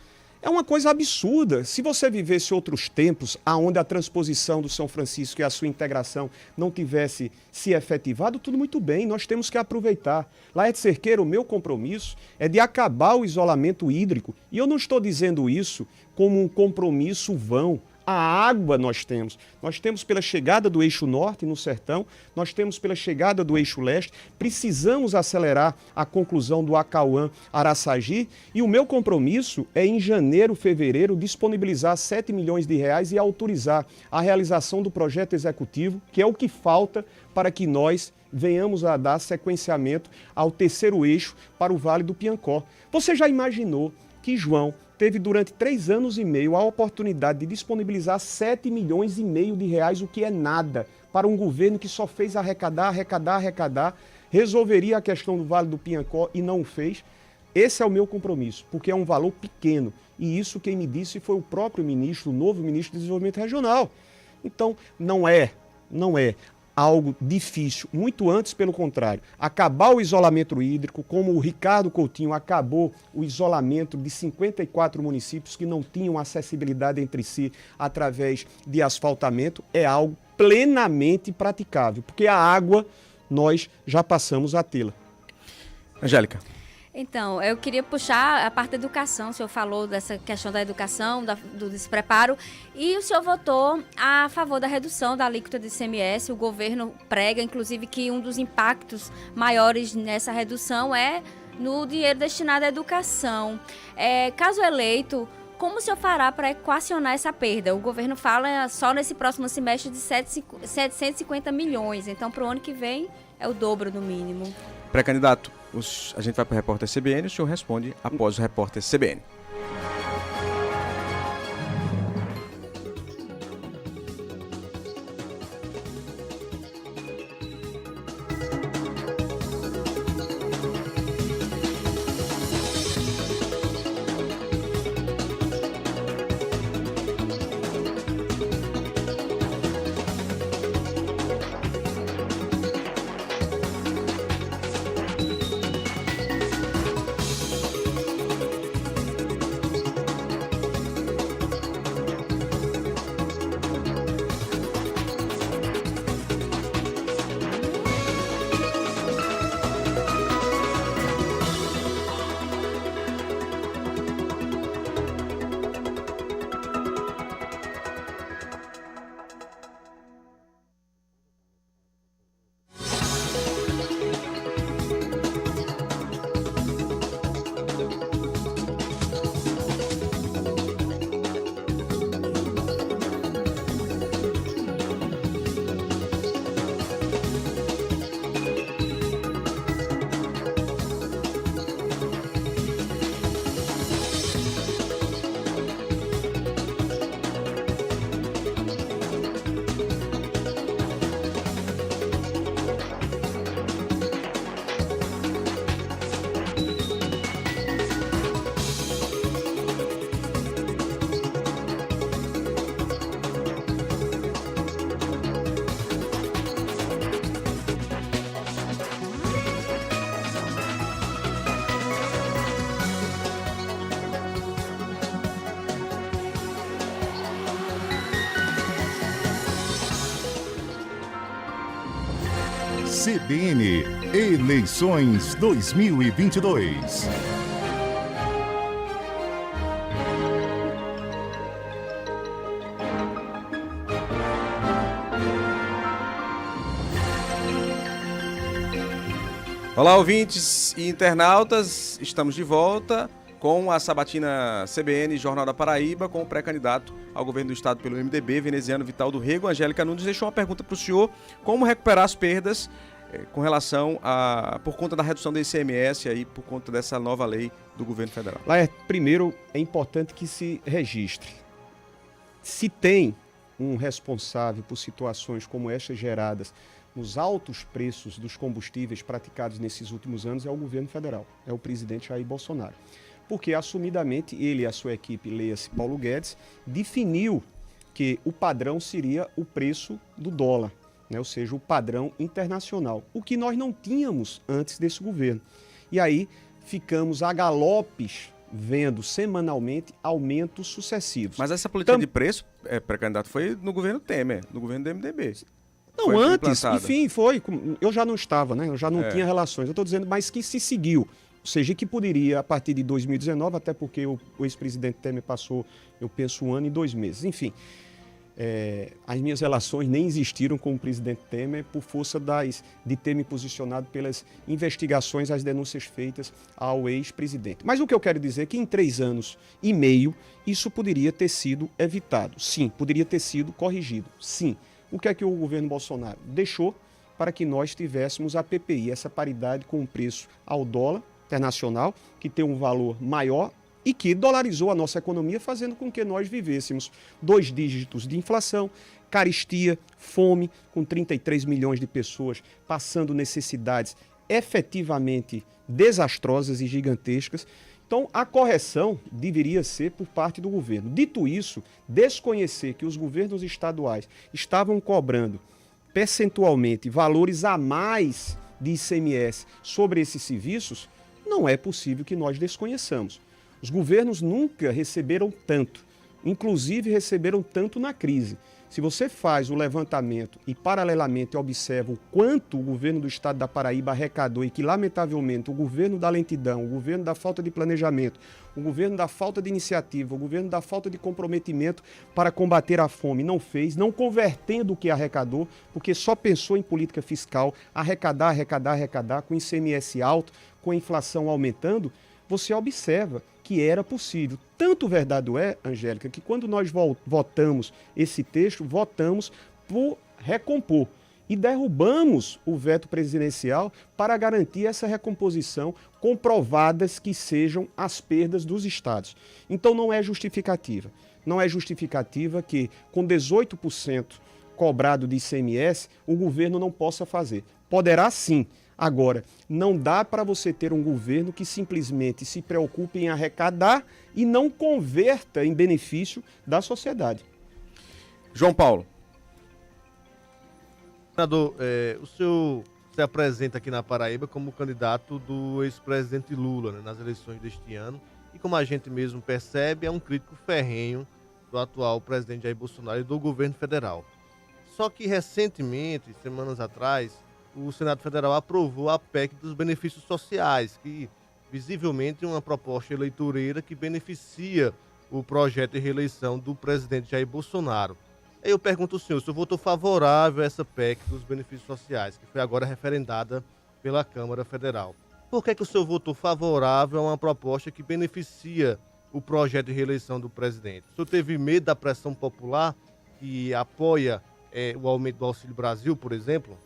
É uma coisa absurda. Se você vivesse outros tempos, onde a transposição do São Francisco e a sua integração não tivesse se efetivado, tudo muito bem, nós temos que aproveitar. Laerte Cerqueira, o meu compromisso é de acabar o isolamento hídrico. E eu não estou dizendo isso como um compromisso vão. A água nós temos. Nós temos pela chegada do eixo norte no sertão, nós temos pela chegada do eixo leste, precisamos acelerar a conclusão do Acauã-Araçagi e o meu compromisso é em janeiro, fevereiro, disponibilizar 7 milhões de reais e autorizar a realização do projeto executivo, que é o que falta para que nós venhamos a dar sequenciamento ao terceiro eixo para o Vale do Piancó. Você já imaginou que João teve durante 3 anos e meio a oportunidade de disponibilizar 7 milhões e meio de reais, o que é nada, para um governo que só fez arrecadar, resolveria a questão do Vale do Piancó e não o fez? Esse é o meu compromisso, porque é um valor pequeno. E isso quem me disse foi o próprio ministro, o novo ministro de Desenvolvimento Regional. Então, não é algo difícil, muito antes pelo contrário. Acabar o isolamento hídrico, como o Ricardo Coutinho acabou o isolamento de 54 municípios que não tinham acessibilidade entre si através de asfaltamento, é algo plenamente praticável, porque a água nós já passamos a tê-la. Angélica. Então, eu queria puxar a parte da educação. O senhor falou dessa questão da educação, do despreparo, e o senhor votou a favor da redução da alíquota de ICMS. O governo prega, inclusive, que um dos impactos maiores nessa redução é no dinheiro destinado à educação. Caso eleito, como o senhor fará para equacionar essa perda? O governo fala só nesse próximo semestre de 750 milhões, então para o ano que vem é o dobro no mínimo. Pré-candidato, a gente vai para o repórter CBN, o senhor responde após o repórter CBN. CBN Eleições 2022. Olá, ouvintes e internautas, estamos de volta com a sabatina CBN Jornal da Paraíba, com o pré-candidato ao governo do estado pelo MDB, veneziano Vital do Rego. Angélica Nunes deixou uma pergunta para o senhor: como recuperar as perdas com relação por conta da redução do ICMS, aí, por conta dessa nova lei do governo federal? Primeiro, é importante que se registre. Se tem um responsável por situações como estas geradas nos altos preços dos combustíveis praticados nesses últimos anos é o governo federal, é o presidente Jair Bolsonaro. Porque, assumidamente, ele e a sua equipe, leia-se Paulo Guedes, definiu que o padrão seria o preço do dólar, né? Ou seja, o padrão internacional, o que nós não tínhamos antes desse governo. E aí ficamos a galopes vendo semanalmente aumentos sucessivos. Mas essa política de preço, pré-candidato, foi no governo Temer, no governo do MDB. Não, foi antes, implantada. enfim, foi. Eu já não estava, né? Eu já não tinha relações. Eu estou dizendo, mas que se seguiu. Ou seja, que poderia, a partir de 2019, até porque o ex-presidente Temer passou, eu penso, 1 ano e 2 meses. Enfim, as minhas relações nem existiram com o presidente Temer por força de ter me posicionado pelas investigações, as denúncias feitas ao ex-presidente. Mas o que eu quero dizer é que em 3 anos e meio, isso poderia ter sido evitado. Sim, poderia ter sido corrigido. Sim. O que é que o governo Bolsonaro deixou para que nós tivéssemos a PPI, essa paridade com o preço ao dólar internacional, que tem um valor maior e que dolarizou a nossa economia, fazendo com que nós vivêssemos 2 dígitos de inflação, carestia, fome, com 33 milhões de pessoas passando necessidades efetivamente desastrosas e gigantescas. Então, a correção deveria ser por parte do governo. Dito isso, desconhecer que os governos estaduais estavam cobrando percentualmente valores a mais de ICMS sobre esses serviços, não é possível que nós desconheçamos. Os governos nunca receberam tanto, inclusive receberam tanto na crise. Se você faz o levantamento e, paralelamente, observa o quanto o governo do estado da Paraíba arrecadou e que, lamentavelmente, o governo da lentidão, o governo da falta de planejamento, o governo da falta de iniciativa, o governo da falta de comprometimento para combater a fome não fez, não convertendo o que arrecadou, porque só pensou em política fiscal, arrecadar, com ICMS alto, com a inflação aumentando, você observa que era possível. Tanto verdade é, Angélica, que quando nós votamos esse texto, votamos por recompor e derrubamos o veto presidencial para garantir essa recomposição, comprovadas que sejam as perdas dos estados. Então não é justificativa. Não é justificativa que com 18% cobrado de ICMS, o governo não possa fazer. Poderá sim. Agora, não dá para você ter um governo que simplesmente se preocupe em arrecadar e não converta em benefício da sociedade. João Paulo. Senador, o senhor se apresenta aqui na Paraíba como candidato do ex-presidente Lula, né, nas eleições deste ano. E como a gente mesmo percebe, é um crítico ferrenho do atual presidente Jair Bolsonaro e do governo federal. Só que recentemente, semanas atrás, o Senado Federal aprovou a PEC dos benefícios sociais, que visivelmente é uma proposta eleitoreira que beneficia o projeto de reeleição do presidente Jair Bolsonaro. Aí eu pergunto ao senhor, o senhor votou favorável a essa PEC dos benefícios sociais, que foi agora referendada pela Câmara Federal. Por que o senhor votou favorável a uma proposta que beneficia o projeto de reeleição do presidente? O senhor teve medo da pressão popular que apoia o aumento do Auxílio Brasil, por exemplo?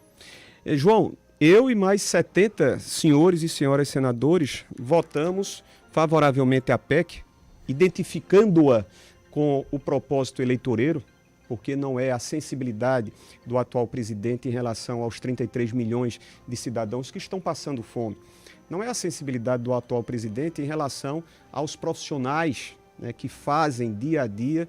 João, eu e mais 70 senhores e senhoras senadores votamos favoravelmente a PEC, identificando-a com o propósito eleitoreiro, porque não é a sensibilidade do atual presidente em relação aos 33 milhões de cidadãos que estão passando fome. Não é a sensibilidade do atual presidente em relação aos profissionais, né, que fazem dia a dia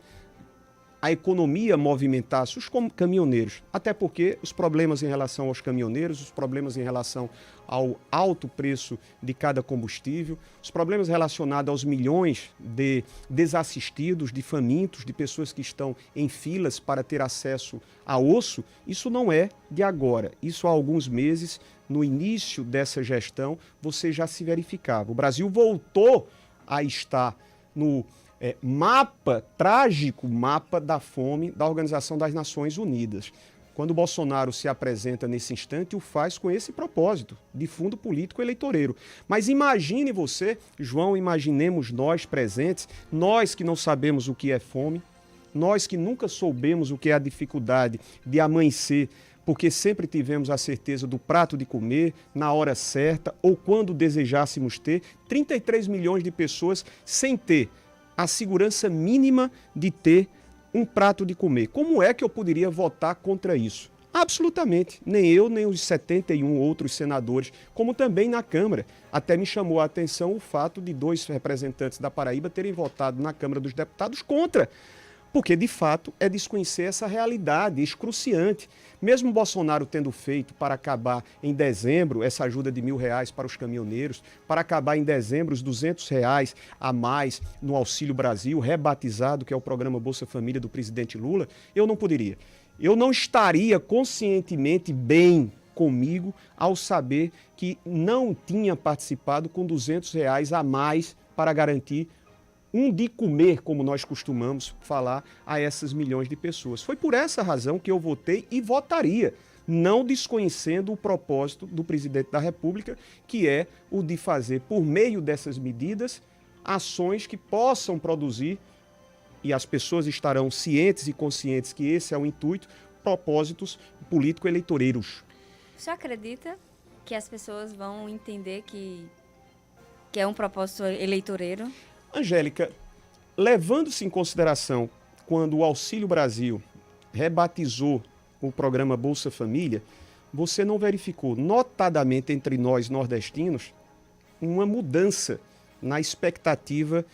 a economia movimentar-se, os caminhoneiros. Até porque os problemas em relação aos caminhoneiros, os problemas em relação ao alto preço de cada combustível, os problemas relacionados aos milhões de desassistidos, de famintos, de pessoas que estão em filas para ter acesso a osso, isso não é de agora. Isso há alguns meses, no início dessa gestão, você já se verificava. O Brasil voltou a estar no trágico mapa da fome da Organização das Nações Unidas. Quando o Bolsonaro se apresenta nesse instante, o faz com esse propósito, de fundo político eleitoreiro. Mas imagine você, João, imaginemos nós presentes, nós que não sabemos o que é fome, nós que nunca soubemos o que é a dificuldade de amanhecer, porque sempre tivemos a certeza do prato de comer, na hora certa, ou quando desejássemos ter, 33 milhões de pessoas sem ter a segurança mínima de ter um prato de comer. Como é que eu poderia votar contra isso? Absolutamente. Nem eu, nem os 71 outros senadores, como também na Câmara. Até me chamou a atenção o fato de 2 representantes da Paraíba terem votado na Câmara dos Deputados contra. Porque, de fato, é desconhecer essa realidade excruciante. Mesmo Bolsonaro tendo feito para acabar em dezembro essa ajuda de R$1.000 para os caminhoneiros, para acabar em dezembro os R$200 a mais no Auxílio Brasil, rebatizado, que é o programa Bolsa Família do presidente Lula, eu não poderia. Eu não estaria conscientemente bem comigo ao saber que não tinha participado com R$200 a mais para garantir um de comer, como nós costumamos falar, a essas milhões de pessoas. Foi por essa razão que eu votei e votaria, não desconhecendo o propósito do presidente da República, que é o de fazer, por meio dessas medidas, ações que possam produzir, e as pessoas estarão cientes e conscientes que esse é o intuito, propósitos político-eleitoreiros. Você acredita que as pessoas vão entender que é um propósito eleitoreiro? Angélica, levando-se em consideração quando o Auxílio Brasil rebatizou o programa Bolsa Família, você não verificou, notadamente entre nós nordestinos, uma mudança na expectativa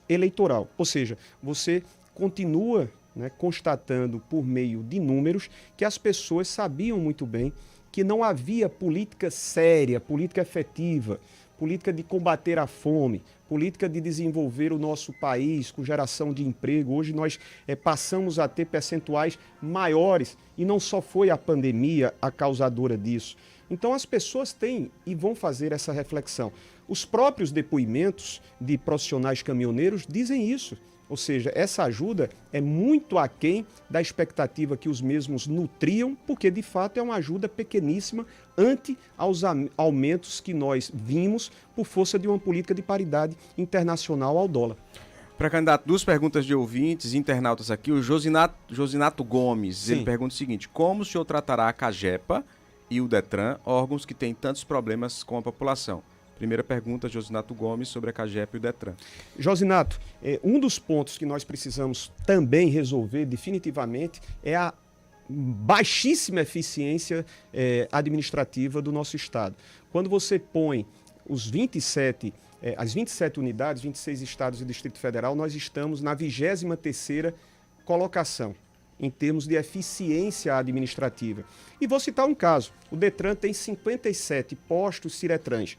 eleitoral. Ou seja, você continua, constatando por meio de números que as pessoas sabiam muito bem que não havia política séria, política efetiva, política de combater a fome, política de desenvolver o nosso país com geração de emprego. Hoje nós passamos a ter percentuais maiores e não só foi a pandemia a causadora disso. Então as pessoas têm e vão fazer essa reflexão. Os próprios depoimentos de profissionais caminhoneiros dizem isso. Ou seja, essa ajuda é muito aquém da expectativa que os mesmos nutriam, porque de fato é uma ajuda pequeníssima ante aos aumentos que nós vimos por força de uma política de paridade internacional ao dólar. Pré-candidato, 2 perguntas de ouvintes, internautas aqui. O Josinato Gomes, Sim. Ele pergunta o seguinte: como o senhor tratará a CAGEPA e o DETRAN, órgãos que têm tantos problemas com a população? Primeira pergunta, Josinato Gomes, sobre a CAGEPA e o DETRAN. Josinato, um dos pontos que nós precisamos também resolver definitivamente é a baixíssima eficiência administrativa do nosso Estado. Quando você põe as 27 unidades, 26 estados e Distrito Federal, nós estamos na 23ª colocação em termos de eficiência administrativa. E vou citar um caso. O DETRAN tem 57 postos Ciretrans.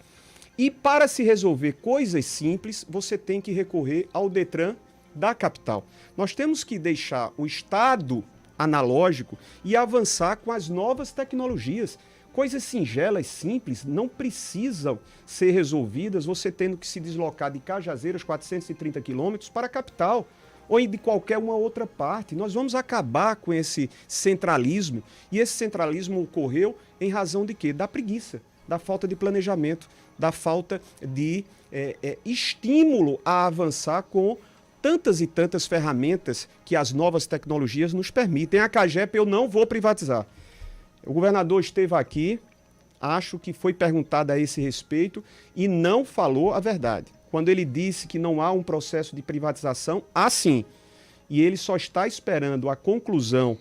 E para se resolver coisas simples, você tem que recorrer ao DETRAN da capital. Nós temos que deixar o Estado analógico e avançar com as novas tecnologias. Coisas singelas, simples, não precisam ser resolvidas você tendo que se deslocar de Cajazeiras, 430 quilômetros, para a capital ou de qualquer uma outra parte. Nós vamos acabar com esse centralismo, e esse centralismo ocorreu em razão de quê? Da preguiça, da falta de planejamento, da falta de estímulo a avançar com tantas e tantas ferramentas que as novas tecnologias nos permitem. A CAGEPA eu não vou privatizar. O governador esteve aqui, acho que foi perguntado a esse respeito e não falou a verdade. Quando ele disse que não há um processo de privatização, há sim. E ele só está esperando a conclusão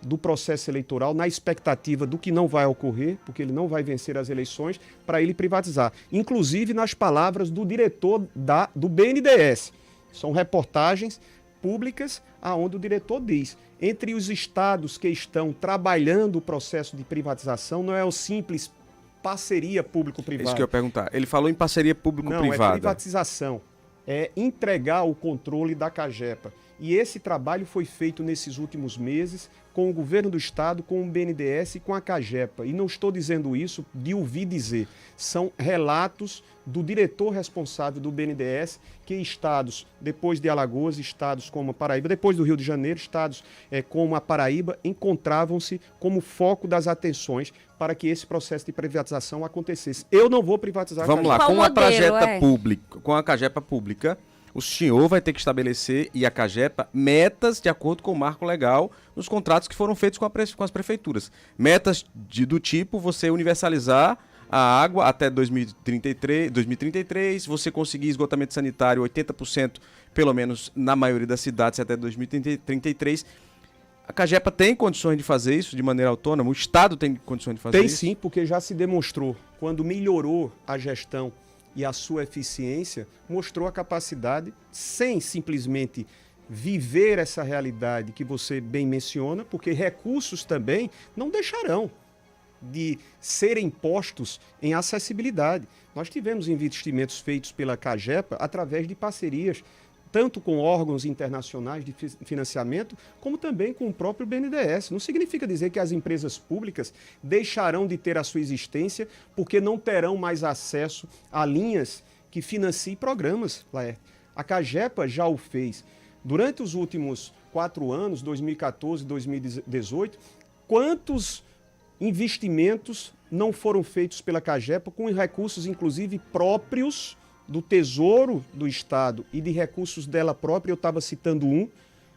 do processo eleitoral na expectativa do que não vai ocorrer, porque ele não vai vencer as eleições, para ele privatizar. Inclusive nas palavras do diretor do BNDES. São reportagens públicas aonde o diretor diz: entre os estados que estão trabalhando o processo de privatização, não é o simples parceria público-privada. É isso que eu ia perguntar. Ele falou em parceria público-privada. Não, é privatização. É entregar o controle da CAGEPA. E esse trabalho foi feito nesses últimos meses com o governo do estado, com o BNDES e com a CAGEPA. E não estou dizendo isso de ouvir dizer. São relatos do diretor responsável do BNDES que estados, depois de Alagoas, estados como a Paraíba, depois do Rio de Janeiro, estados como a Paraíba, encontravam-se como foco das atenções para que esse processo de privatização acontecesse. Eu não vou privatizar a Vamos lá, Qual com a modelo, com a CAGEPA pública, o senhor vai ter que estabelecer, e a CAGEPA, metas de acordo com o marco legal nos contratos que foram feitos com as prefeituras. Metas do tipo você universalizar a água até 2033, você conseguir esgotamento sanitário 80%, pelo menos na maioria das cidades, até 2033. A Cagepa tem condições de fazer isso de maneira autônoma? O Estado tem condições de fazer isso? Tem sim, porque já se demonstrou, quando melhorou a gestão e a sua eficiência, mostrou a capacidade, sem simplesmente viver essa realidade que você bem menciona, porque recursos também não deixarão de serem postos em acessibilidade. Nós tivemos investimentos feitos pela Cagepa através de parcerias, tanto com órgãos internacionais de financiamento, como também com o próprio BNDES. Não significa dizer que as empresas públicas deixarão de ter a sua existência porque não terão mais acesso a linhas que financiem programas, Laerte. A Cagepa já o fez. Durante os últimos 4 anos, 2014 e 2018, quantos investimentos não foram feitos pela Cagepa com recursos, inclusive, próprios do Tesouro do Estado e de recursos dela própria? Eu estava citando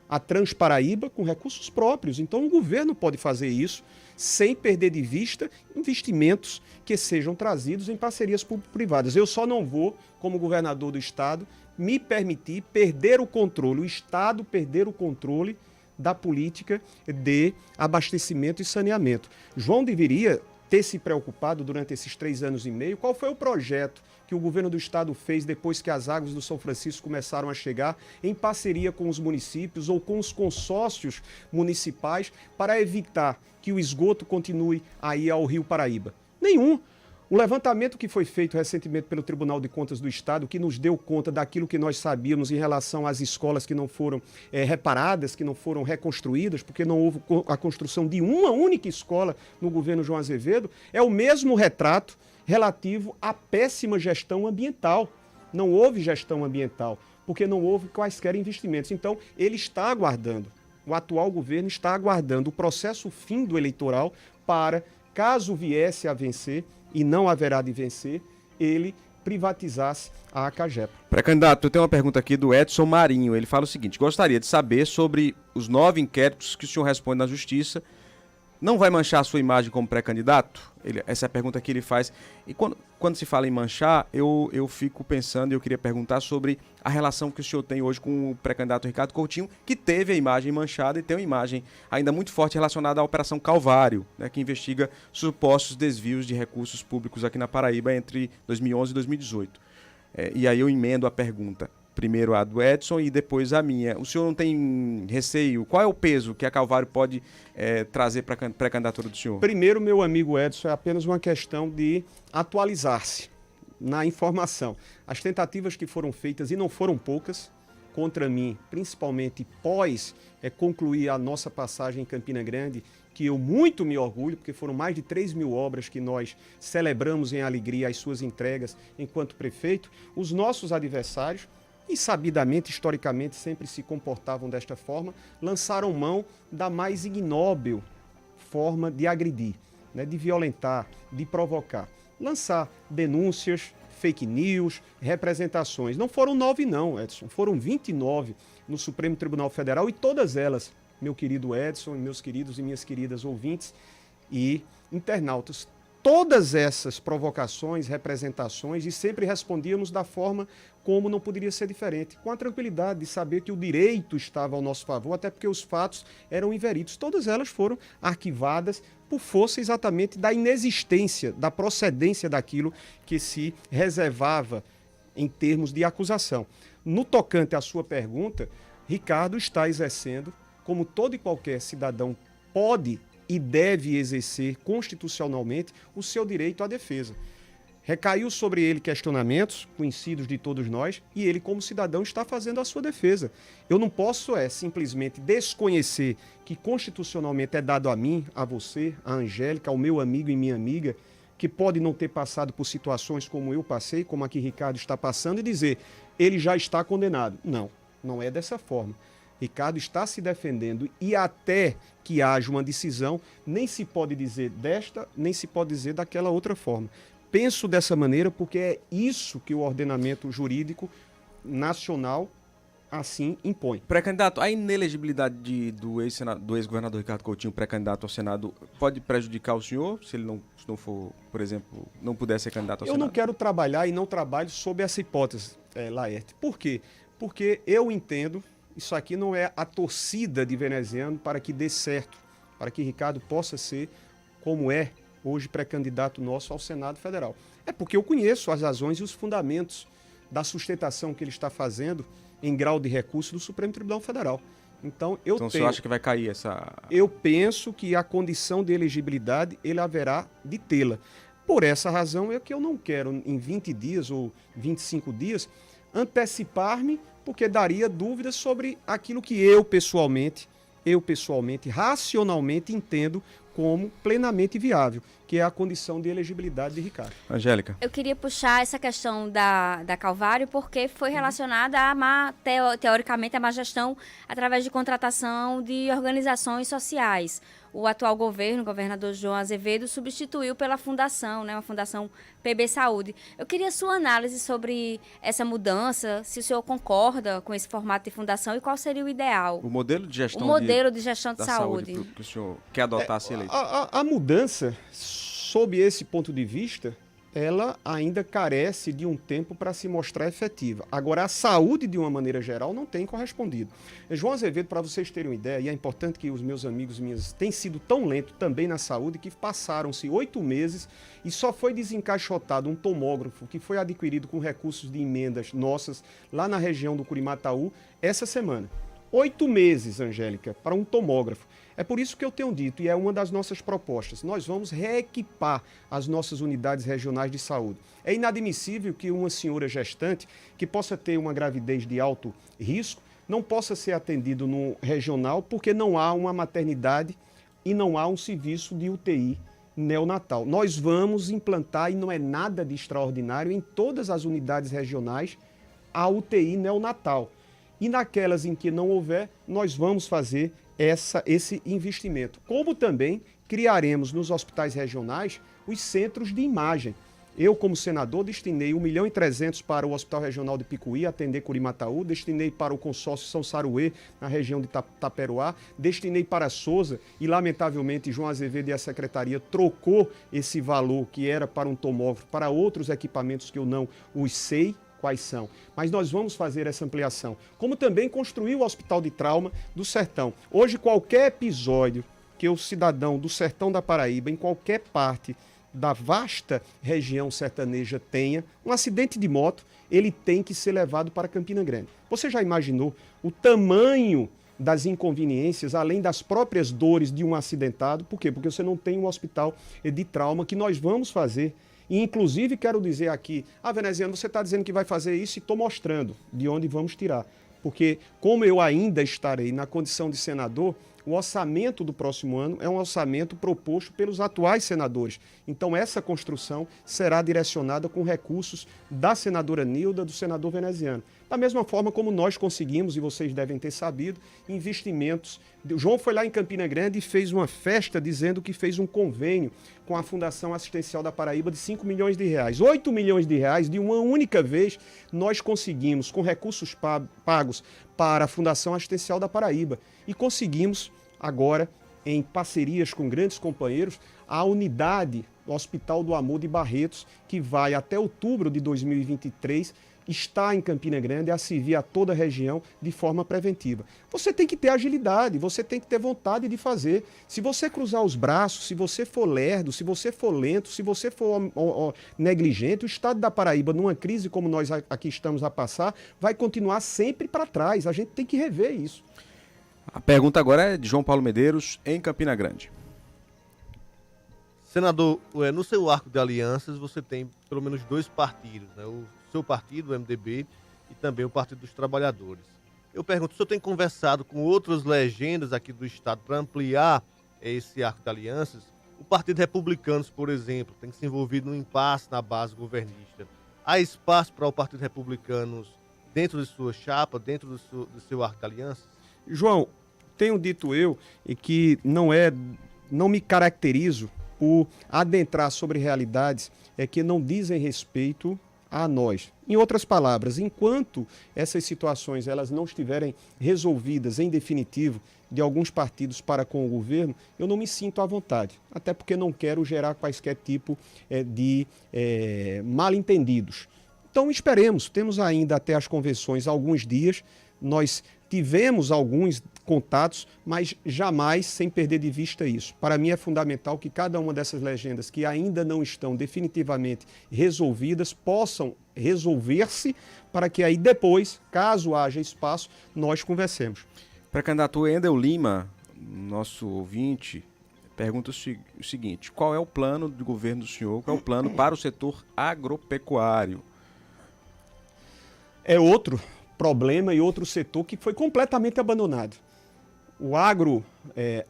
a Transparaíba, com recursos próprios. Então, o governo pode fazer isso sem perder de vista investimentos que sejam trazidos em parcerias público-privadas. Eu só não vou, como governador do Estado, me permitir perder o controle, o Estado perder o controle da política de abastecimento e saneamento. João deveria ter se preocupado durante esses 3 anos e meio. Qual foi o projeto que o governo do Estado fez depois que as águas do São Francisco começaram a chegar, em parceria com os municípios ou com os consórcios municipais, para evitar que o esgoto continue a ir ao Rio Paraíba? Nenhum. O levantamento que foi feito recentemente pelo Tribunal de Contas do Estado, que nos deu conta daquilo que nós sabíamos em relação às escolas que não foram reparadas, que não foram reconstruídas, porque não houve a construção de uma única escola no governo João Azevedo, é o mesmo retrato relativo à péssima gestão ambiental. Não houve gestão ambiental, porque não houve quaisquer investimentos. Então, ele está aguardando, o atual governo está aguardando o processo fim do eleitoral para, caso viesse a vencer, e não haverá de vencer, ele privatizasse a Cagepa. Pré-candidato, eu tenho uma pergunta aqui do Edson Marinho. Ele fala o seguinte: gostaria de saber sobre os 9 inquéritos que o senhor responde na Justiça. Não vai manchar a sua imagem como pré-candidato? Essa é a pergunta que ele faz. E quando se fala em manchar, eu fico pensando, e eu queria perguntar sobre a relação que o senhor tem hoje com o pré-candidato Ricardo Coutinho, que teve a imagem manchada e tem uma imagem ainda muito forte relacionada à Operação Calvário, né, que investiga supostos desvios de recursos públicos aqui na Paraíba entre 2011 e 2018. E aí eu emendo a pergunta. Primeiro a do Edson e depois a minha. O senhor não tem receio? Qual é o peso que a Calvário pode trazer para a pré-candidatura do senhor? Primeiro, meu amigo Edson, é apenas uma questão de atualizar-se na informação. As tentativas que foram feitas, e não foram poucas, contra mim, principalmente pós concluir a nossa passagem em Campina Grande, que eu muito me orgulho, porque foram mais de 3.000 obras que nós celebramos em alegria as suas entregas enquanto prefeito. Os nossos adversários, e sabidamente, historicamente, sempre se comportavam desta forma, lançaram mão da mais ignóbil forma de agredir, né, de violentar, de provocar. Lançar denúncias, fake news, representações. Não foram 9 não, Edson, foram 29 no Supremo Tribunal Federal, e todas elas, meu querido Edson, meus queridos e minhas queridas ouvintes e internautas, todas essas provocações, representações, e sempre respondíamos da forma como não poderia ser diferente, com a tranquilidade de saber que o direito estava ao nosso favor, até porque os fatos eram inverídicos. Todas elas foram arquivadas por força exatamente da inexistência, da procedência daquilo que se reservava em termos de acusação. No tocante à sua pergunta, Ricardo está exercendo, como todo e qualquer cidadão pode e deve exercer constitucionalmente, o seu direito à defesa. Recaiu sobre ele questionamentos, conhecidos de todos nós, e ele, como cidadão, está fazendo a sua defesa. Eu não posso simplesmente desconhecer que constitucionalmente é dado a mim, a você, a Angélica, ao meu amigo e minha amiga, que pode não ter passado por situações como eu passei, como a que Ricardo está passando, e dizer, ele já está condenado. Não, não é dessa forma. Ricardo está se defendendo, e até que haja uma decisão, nem se pode dizer desta, nem se pode dizer daquela outra forma. Penso dessa maneira porque é isso que o ordenamento jurídico nacional assim impõe. Pré-candidato, a inelegibilidade do ex-governador Ricardo Coutinho, pré-candidato ao Senado, pode prejudicar o senhor, se ele não for, por exemplo, não puder ser candidato ao Senado? Eu não quero trabalhar e não trabalho sob essa hipótese, Laerte. Por quê? Porque eu entendo, isso aqui não é a torcida de veneziano para que dê certo, para que Ricardo possa ser, como é hoje, pré-candidato nosso ao Senado Federal. É porque eu conheço as razões e os fundamentos da sustentação que ele está fazendo em grau de recurso do Supremo Tribunal Federal. Então, o senhor acha que vai cair essa... Eu penso que a condição de elegibilidade ele haverá de tê-la. Por essa razão é que eu não quero, em 20 dias ou 25 dias, antecipar-me, porque daria dúvidas sobre aquilo que eu pessoalmente, racionalmente entendo como plenamente viável, que é a condição de elegibilidade de Ricardo. Angélica. Eu queria puxar essa questão da Calvário porque foi relacionada teoricamente, à má gestão através de contratação de organizações sociais. O atual governo, o governador João Azevedo, substituiu pela fundação, né, uma fundação PB Saúde. Eu queria sua análise sobre essa mudança, se o senhor concorda com esse formato de fundação e qual seria o ideal. O modelo de gestão, de saúde. Que o senhor quer adotar se eleito. A mudança, sob esse ponto de vista, ela ainda carece de um tempo para se mostrar efetiva. Agora, a saúde, de uma maneira geral, não tem correspondido. João Azevedo, para vocês terem uma ideia, e é importante que os meus amigos e minhas têm sido tão lento também na saúde, que passaram-se 8 meses e só foi desencaixotado um tomógrafo que foi adquirido com recursos de emendas nossas lá na região do Curimataú essa semana. 8 meses, Angélica, para um tomógrafo. É por isso que eu tenho dito, e é uma das nossas propostas, nós vamos reequipar as nossas unidades regionais de saúde. É inadmissível que uma senhora gestante que possa ter uma gravidez de alto risco não possa ser atendido no regional porque não há uma maternidade e não há um serviço de UTI neonatal. Nós vamos implantar, e não é nada de extraordinário, em todas as unidades regionais a UTI neonatal. E naquelas em que não houver, nós vamos fazer esse investimento. Como também criaremos nos hospitais regionais os centros de imagem. Eu, como senador, destinei 1.300.000 para o Hospital Regional de Picuí, atender Curimataú, destinei para o consórcio São Saruê, na região de Taperoá, destinei para Sousa e, lamentavelmente, João Azevedo e a Secretaria trocou esse valor que era para um tomógrafo para outros equipamentos que eu não os sei quais são. Mas nós vamos fazer essa ampliação. Como também construir o Hospital de Trauma do Sertão. Hoje, qualquer episódio que o cidadão do Sertão da Paraíba, em qualquer parte da vasta região sertaneja tenha, um acidente de moto, ele tem que ser levado para Campina Grande. Você já imaginou o tamanho das inconveniências, além das próprias dores de um acidentado? Por quê? Porque você não tem um hospital de trauma que nós vamos fazer. E, inclusive, quero dizer aqui, veneziano, você está dizendo que vai fazer isso e estou mostrando de onde vamos tirar. Porque, como eu ainda estarei na condição de senador, o orçamento do próximo ano é um orçamento proposto pelos atuais senadores. Então, essa construção será direcionada com recursos da senadora Nilda, do senador veneziano. Da mesma forma como nós conseguimos, e vocês devem ter sabido, investimentos. O João foi lá em Campina Grande e fez uma festa dizendo que fez um convênio com a Fundação Assistencial da Paraíba de 5 milhões de reais. 8 milhões de reais, de uma única vez, nós conseguimos, com recursos pagos para a Fundação Assistencial da Paraíba. E conseguimos, agora, em parcerias com grandes companheiros, a unidade do Hospital do Amor de Barretos, que vai até outubro de 2023, está em Campina Grande a servir a toda a região de forma preventiva. Você tem que ter agilidade, você tem que ter vontade de fazer. Se você cruzar os braços, se você for lerdo, se você for lento, se você for negligente, o estado da Paraíba, numa crise como nós aqui estamos a passar, vai continuar sempre para trás. A gente tem que rever isso. A pergunta agora é de João Paulo Medeiros, em Campina Grande. Senador, no seu arco de alianças você tem pelo menos 2 partidos, né? O seu partido, o MDB, e também o Partido dos Trabalhadores. Eu pergunto, o senhor tem conversado com outras legendas aqui do Estado para ampliar esse arco de alianças? O Partido Republicanos, por exemplo, tem se envolvido num impasse na base governista. Há espaço para o Partido Republicanos dentro de sua chapa, dentro do seu arco de alianças? João, tenho dito eu e que não me caracterizo por adentrar sobre realidades que não dizem respeito a nós. Em outras palavras, enquanto essas situações elas não estiverem resolvidas em definitivo de alguns partidos para com o governo, eu não me sinto à vontade, até porque não quero gerar quaisquer tipo de mal-entendidos. Então esperemos, temos ainda até as convenções alguns dias, nós tivemos alguns contatos, mas jamais sem perder de vista isso. Para mim é fundamental que cada uma dessas legendas que ainda não estão definitivamente resolvidas possam resolver-se para que aí depois, caso haja espaço, nós conversemos. Pré-candidato Endel Lima, nosso ouvinte, pergunta o seguinte: qual é o plano do governo do senhor, qual é o plano para o setor agropecuário? É outro problema e outro setor que foi completamente abandonado. O agro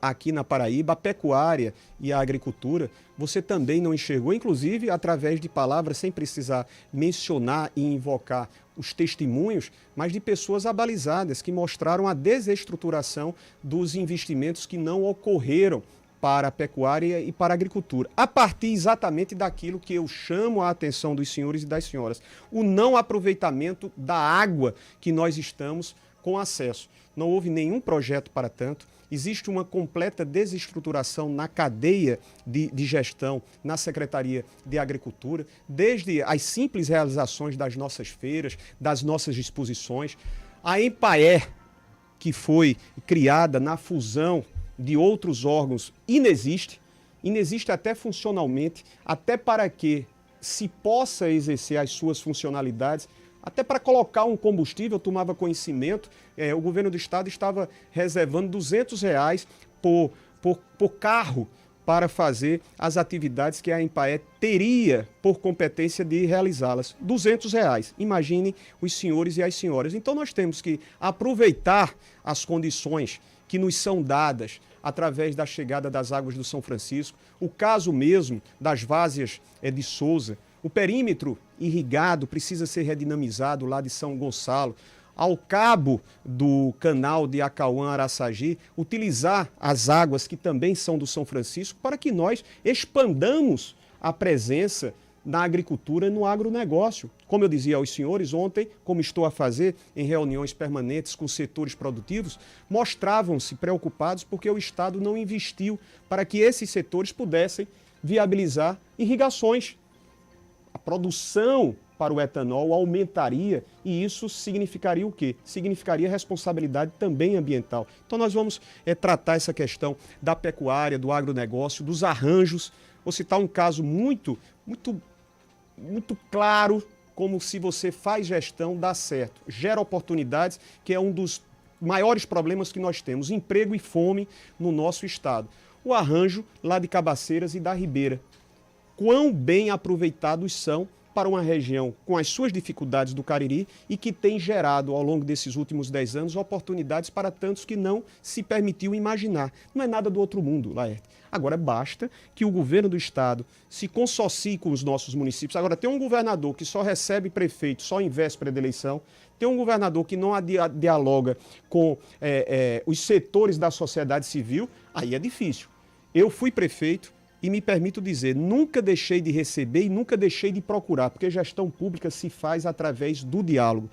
aqui na Paraíba, a pecuária e a agricultura, você também não enxergou, inclusive através de palavras, sem precisar mencionar e invocar os testemunhos, mas de pessoas abalizadas que mostraram a desestruturação dos investimentos que não ocorreram para a pecuária e para a agricultura, a partir exatamente daquilo que eu chamo a atenção dos senhores e das senhoras, o não aproveitamento da água que nós estamos com acesso. Não houve nenhum projeto para tanto, existe uma completa desestruturação na cadeia de gestão na Secretaria de Agricultura, desde as simples realizações das nossas feiras, das nossas exposições, a EMPAER, que foi criada na fusão de outros órgãos, inexiste até funcionalmente, até para que se possa exercer as suas funcionalidades, até para colocar um combustível. Eu tomava conhecimento, o governo do estado estava reservando R$200 por carro para fazer as atividades que a EMPAER teria por competência de realizá-las. R$200. Imagine os senhores e as senhoras. Então nós temos que aproveitar as condições que nos são dadas através da chegada das águas do São Francisco, o caso mesmo das várzeas de Souza, o perímetro irrigado precisa ser redinamizado lá de São Gonçalo, ao cabo do canal de Acauã-Araçagi, utilizar as águas que também são do São Francisco para que nós expandamos a presença na agricultura e no agronegócio. Como eu dizia aos senhores ontem, como estou a fazer em reuniões permanentes com setores produtivos, mostravam-se preocupados porque o Estado não investiu para que esses setores pudessem viabilizar irrigações. A produção para o etanol aumentaria e isso significaria o quê? Significaria responsabilidade também ambiental. Então nós vamos tratar essa questão da pecuária, do agronegócio, dos arranjos. Vou citar um caso muito claro, como se você faz gestão, dá certo. Gera oportunidades, que é um dos maiores problemas que nós temos, emprego e fome no nosso estado. O arranjo lá de Cabaceiras e da Ribeira. Quão bem aproveitados são para uma região com as suas dificuldades do Cariri e que tem gerado, ao longo desses últimos 10 anos, oportunidades para tantos que não se permitiu imaginar. Não é nada do outro mundo, Laerte. Agora, basta que o governo do estado se consossie com os nossos municípios. Agora, tem um governador que só recebe prefeito só em véspera de eleição, tem um governador que não dialoga com os setores da sociedade civil, aí é difícil. Eu fui prefeito, e me permito dizer, nunca deixei de receber e nunca deixei de procurar, porque gestão pública se faz através do diálogo.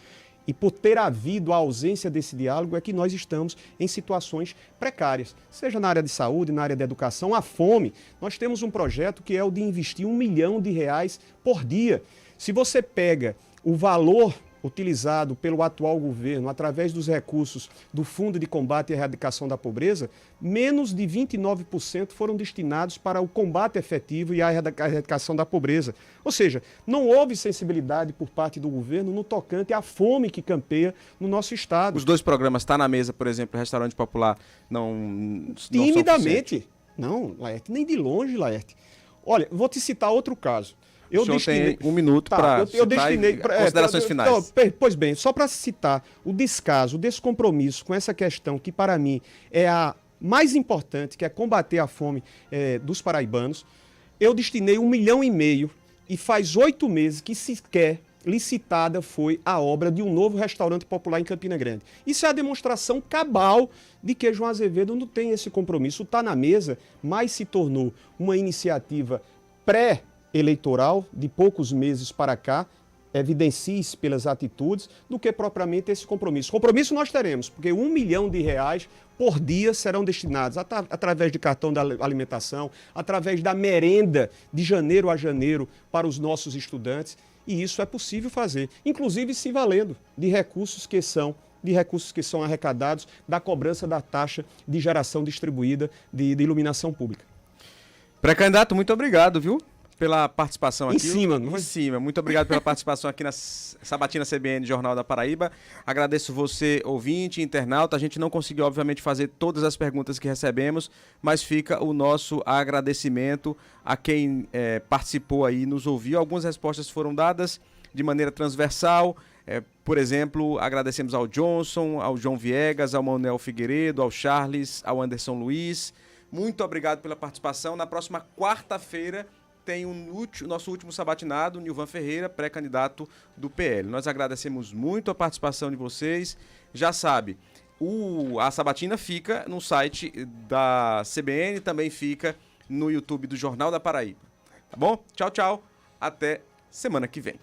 E por ter havido a ausência desse diálogo é que nós estamos em situações precárias, seja na área de saúde, na área da educação, a fome. Nós temos um projeto que é o de investir R$1 milhão por dia. Se você pega o valor utilizado pelo atual governo através dos recursos do Fundo de Combate e Erradicação da Pobreza, menos de 29% foram destinados para o combate efetivo e a erradicação da pobreza. Ou seja, não houve sensibilidade por parte do governo no tocante à fome que campeia no nosso estado. Os dois programas estão na mesa, por exemplo, o Restaurante Popular não timidamente. Não, Laerte, nem de longe, Laerte. Olha, vou te citar outro caso. O senhor tem 1 minuto para considerações finais. Pois bem, só para citar o descaso, o descompromisso com essa questão que para mim é a mais importante, que é combater a fome dos paraibanos, eu destinei R$1,5 milhão e faz 8 meses que sequer licitada foi a obra de um novo restaurante popular em Campina Grande. Isso é a demonstração cabal de que João Azevedo não tem esse compromisso. Está na mesa, mas se tornou uma iniciativa eleitoral de poucos meses para cá, evidencie-se pelas atitudes do que propriamente esse compromisso. Compromisso nós teremos, porque R$ 1 milhão por dia serão destinados através de cartão da alimentação, através da merenda de janeiro a janeiro para os nossos estudantes, e isso é possível fazer, inclusive se valendo de recursos que são arrecadados da cobrança da taxa de geração distribuída de iluminação pública. Pré-candidato, muito obrigado, viu? Pela participação aqui. Em cima. Muito obrigado pela participação aqui na Sabatina CBN Jornal da Paraíba. Agradeço você, ouvinte, internauta. A gente não conseguiu, obviamente, fazer todas as perguntas que recebemos, mas fica o nosso agradecimento a quem participou aí e nos ouviu. Algumas respostas foram dadas de maneira transversal. Por exemplo, agradecemos ao Johnson, ao João Viegas, ao Manuel Figueiredo, ao Charles, ao Anderson Luiz. Muito obrigado pela participação. Na próxima quarta-feira tem o nosso último sabatinado, Nilvan Ferreira, pré-candidato do PL. Nós agradecemos muito a participação de vocês. Já sabe, a sabatina fica no site da CBN, também fica no YouTube do Jornal da Paraíba. Tá bom? Tchau, tchau. Até semana que vem.